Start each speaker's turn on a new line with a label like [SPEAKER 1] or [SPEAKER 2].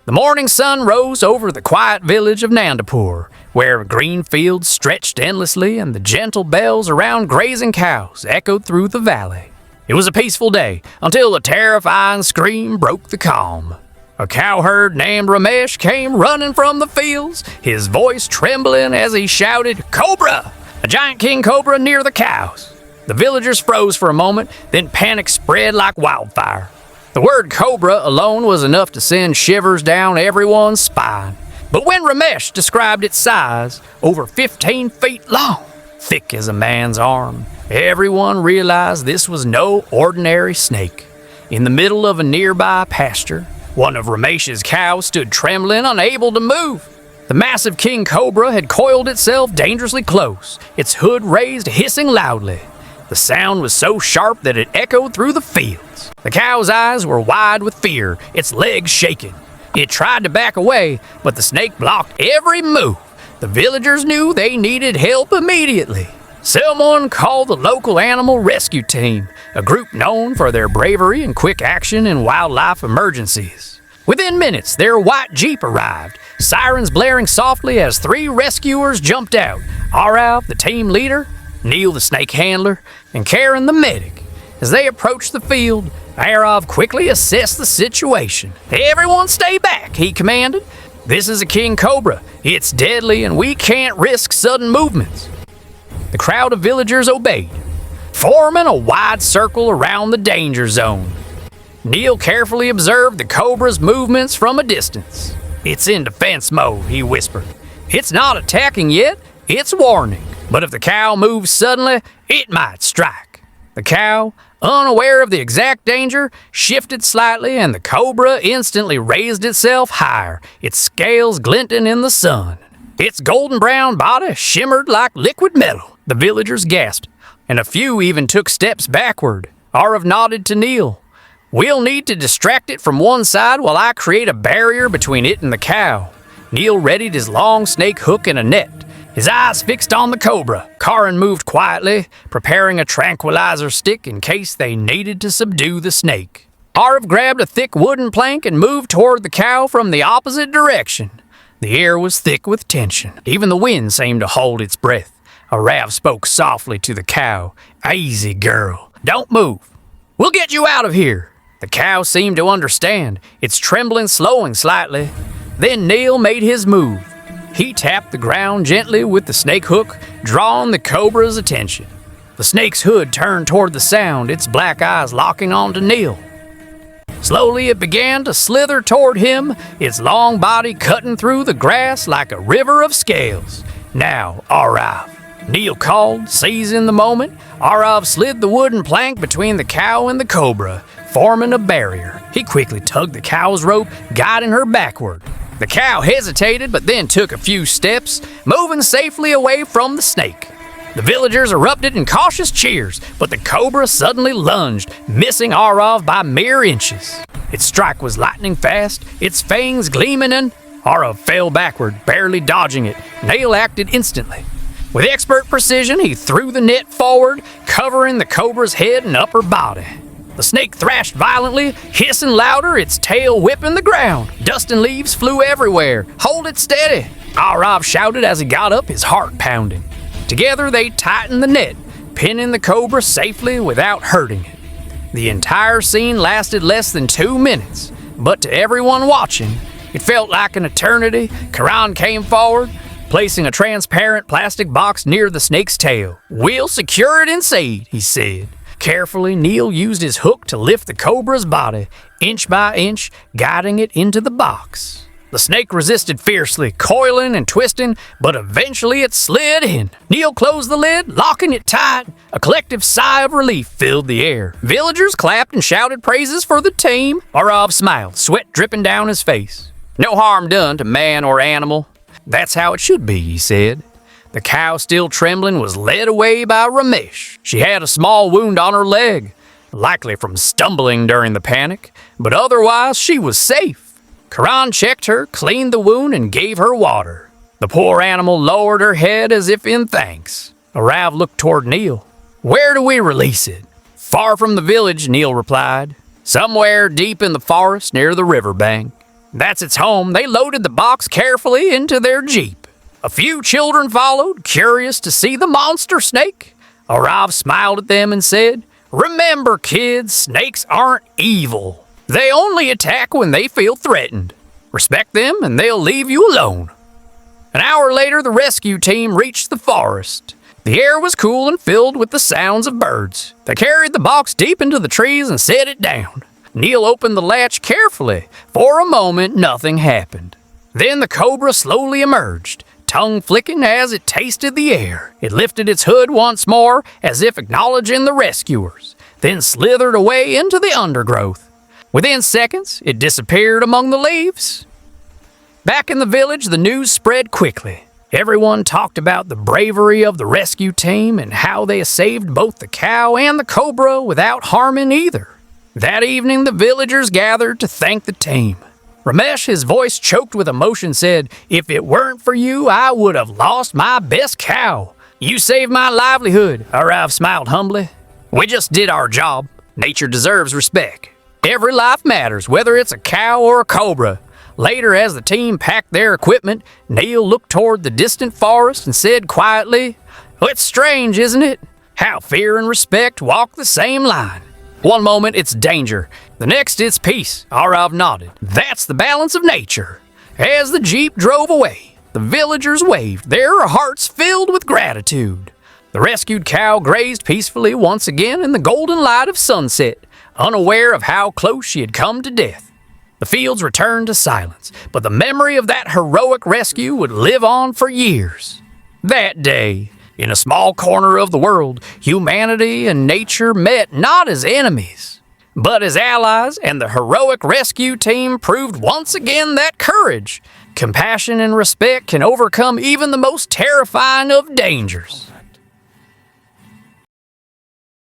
[SPEAKER 1] The morning sun rose over the quiet village of Nandapur, where green fields stretched endlessly and the gentle bells around grazing cows echoed through the valley. It was a peaceful day until a terrifying scream broke the calm. A cowherd named Ramesh came running from the fields, his voice trembling as he shouted, "Cobra! A giant king cobra near the cows!" The villagers froze for a moment, then panic spread like wildfire. The word cobra alone was enough to send shivers down everyone's spine. But when Ramesh described its size, over 15 feet long, thick as a man's arm, everyone realized this was no ordinary snake. In the middle of a nearby pasture, one of Ramesh's cows stood trembling, unable to move. The massive king cobra had coiled itself dangerously close, its hood raised, hissing loudly. The sound was so sharp that it echoed through the fields. The cow's eyes were wide with fear, its legs shaking. It tried to back away, but the snake blocked every move. The villagers knew they needed help immediately. Someone called the local animal rescue team, a group known for their bravery and quick action in wildlife emergencies. Within minutes, their white Jeep arrived, sirens blaring softly as 3 rescuers jumped out. Arav, the team leader, Neil, the snake handler, and Karen, the medic. As they approached the field, Arav quickly assessed the situation. "Everyone stay back," he commanded. "This is a king cobra. It's deadly and we can't risk sudden movements." The crowd of villagers obeyed, forming a wide circle around the danger zone. Neil carefully observed the cobra's movements from a distance. "It's in defense mode," he whispered. "It's not attacking yet, it's warning. But if the cow moves suddenly, it might strike." The cow, unaware of the exact danger, shifted slightly and the cobra instantly raised itself higher, its scales glinting in the sun. Its golden brown body shimmered like liquid metal. The villagers gasped, and a few even took steps backward. Arav nodded to Neil. "We'll need to distract it from one side while I create a barrier between it and the cow." Neil readied his long snake hook and a net. His eyes fixed on the cobra, Karin moved quietly, preparing a tranquilizer stick in case they needed to subdue the snake. Arav grabbed a thick wooden plank and moved toward the cow from the opposite direction. The air was thick with tension. Even the wind seemed to hold its breath. Arav spoke softly to the cow. "Easy, girl. Don't move. We'll get you out of here." The cow seemed to understand, its trembling slowing slightly. Then Neil made his move. He tapped the ground gently with the snake hook, drawing the cobra's attention. The snake's hood turned toward the sound, its black eyes locking onto Neil. Slowly it began to slither toward him, its long body cutting through the grass like a river of scales. "Now, Arav," Neil called, seizing the moment. Arav slid the wooden plank between the cow and the cobra, forming a barrier. He quickly tugged the cow's rope, guiding her backward. The cow hesitated but then took a few steps, moving safely away from the snake. The villagers erupted in cautious cheers, but the cobra suddenly lunged, missing Arav by mere inches. Its strike was lightning fast, its fangs gleaming, and Arav fell backward, barely dodging it. Neil acted instantly. With expert precision, he threw the net forward, covering the cobra's head and upper body. The snake thrashed violently, hissing louder, its tail whipping the ground. Dust and leaves flew everywhere. "Hold it steady," Arav shouted as he got up, his heart pounding. Together they tightened the net, pinning the cobra safely without hurting it. The entire scene lasted less than 2 minutes, but to everyone watching, it felt like an eternity. Karan came forward, placing a transparent plastic box near the snake's tail. "We'll secure it in seed," he said. Carefully, Neil used his hook to lift the cobra's body, inch by inch, guiding it into the box. The snake resisted fiercely, coiling and twisting, but eventually it slid in. Neil closed the lid, locking it tight. A collective sigh of relief filled the air. Villagers clapped and shouted praises for the team. Arav smiled, sweat dripping down his face. "No harm done to man or animal. That's how it should be," he said. The cow, still trembling, was led away by Ramesh. She had a small wound on her leg, likely from stumbling during the panic, but otherwise she was safe. Karan checked her, cleaned the wound, and gave her water. The poor animal lowered her head as if in thanks. Arav looked toward Neil. "Where do we release it?" "Far from the village," Neil replied. "Somewhere deep in the forest near the riverbank." That's its home. They loaded the box carefully into their Jeep. A few children followed, curious to see the monster snake. Arav smiled at them and said, "Remember, kids, snakes aren't evil. They only attack when they feel threatened. Respect them and they'll leave you alone." An hour later, the rescue team reached the forest. The air was cool and filled with the sounds of birds. They carried the box deep into the trees and set it down. Neil opened the latch carefully. For a moment, nothing happened. Then the cobra slowly emerged, tongue flicking as it tasted the air. It lifted its hood once more, as if acknowledging the rescuers, then slithered away into the undergrowth. Within seconds, it disappeared among the leaves. Back in the village, the news spread quickly. Everyone talked about the bravery of the rescue team and how they saved both the cow and the cobra without harming either. That evening, the villagers gathered to thank the team. Ramesh, his voice choked with emotion, said, "If it weren't for you, I would have lost my best cow. You saved my livelihood." Arav smiled humbly. "We just did our job. Nature deserves respect. Every life matters, whether it's a cow or a cobra." Later, as the team packed their equipment, Neil looked toward the distant forest and said quietly, "It's strange, isn't it? How fear and respect walk the same line. One moment it's danger, the next it's peace." Arav nodded. "That's the balance of nature." As the Jeep drove away, the villagers waved, their hearts filled with gratitude. The rescued cow grazed peacefully once again in the golden light of sunset, unaware of how close she had come to death. The fields returned to silence, but the memory of that heroic rescue would live on for years. That day, in a small corner of the world, humanity and nature met not as enemies, but as allies, and the heroic rescue team proved once again that courage, compassion, and respect can overcome even the most terrifying of dangers.